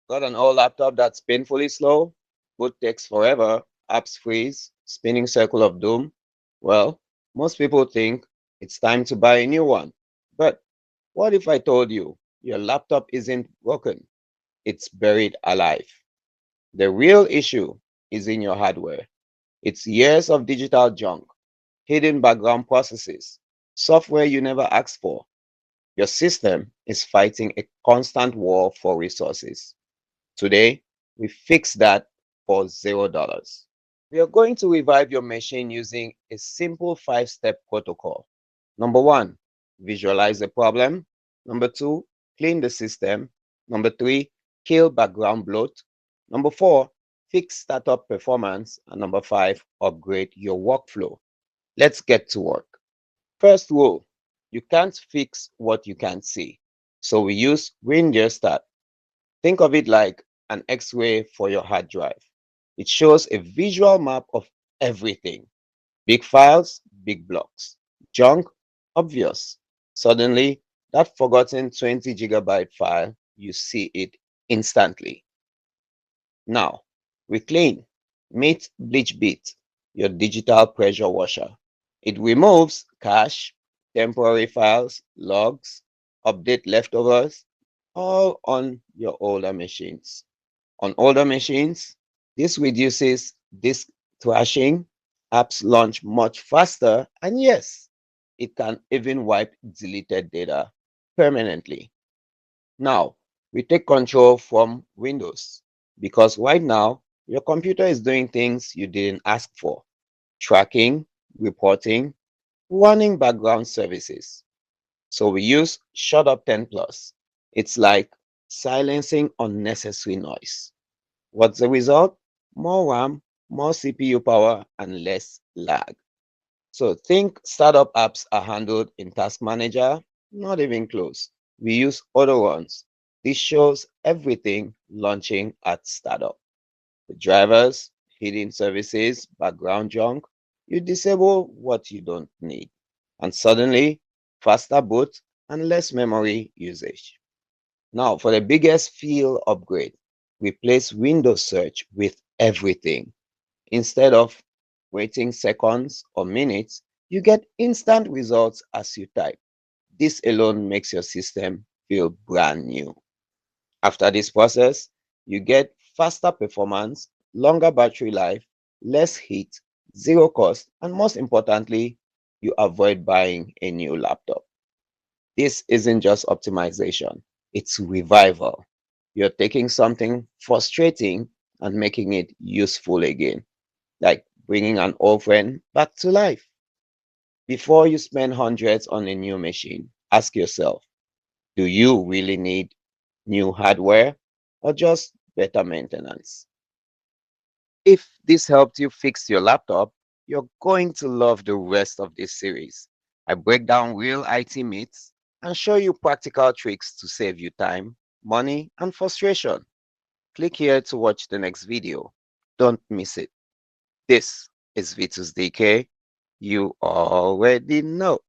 Got an old laptop that's painfully slow? Boot takes forever, apps freeze, spinning circle of doom? Well, most people think it's time to buy a new one. But what if I told you your laptop isn't broken? It's buried alive. The real issue is in your hardware. It's years of digital junk, hidden background processes, software you never asked for. Your system is fighting a constant war for resources. Today, we fix that for $0. We are going to revive your machine using a simple 5-step protocol. Number one, visualize the problem. Number two, clean the system. Number three, kill background bloat. Number four, fix startup performance. And number five, upgrade your workflow. Let's get to work. First rule, you can't fix what you can't see. So we use WinDirStat. Think of it like an X-ray for your hard drive. It shows a visual map of everything. Big files, big blocks. Junk, obvious. Suddenly, that forgotten 20 gigabyte file, you see it instantly. Now, we clean. Meet BleachBit, your digital pressure washer. It removes cache, temporary files, logs, update leftovers, all on your older machines. On older machines, this reduces disk thrashing, apps launch much faster, and yes, it can even wipe deleted data permanently. Now, we take control from Windows because right now, your computer is doing things you didn't ask for: tracking, reporting, running background services. So we use Shut Up 10 Plus. It's like silencing unnecessary noise. What's the result? More RAM, more CPU power, and less lag. So think startup apps are handled in Task Manager, not even close. We use Autoruns. This shows everything launching at startup. The drivers, hidden services, background junk. You disable what you don't need. And suddenly, faster boot and less memory usage. Now, for the biggest feel upgrade, replace Windows search with everything. Instead of waiting seconds or minutes, you get instant results as you type. This alone makes your system feel brand new. After this process, you get faster performance, longer battery life, less heat, zero cost, and most importantly, you avoid buying a new laptop. This isn't just optimization, it's revival. You're taking something frustrating and making it useful again, like bringing an old friend back to life. Before you spend hundreds on a new machine, ask yourself, do you really need new hardware or just better maintenance? If this helped you fix your laptop, you're going to love the rest of this series. I break down real IT myths and show you practical tricks to save you time, money, and frustration. Click here to watch the next video. Don't miss it. This is Vitus DK. You already know.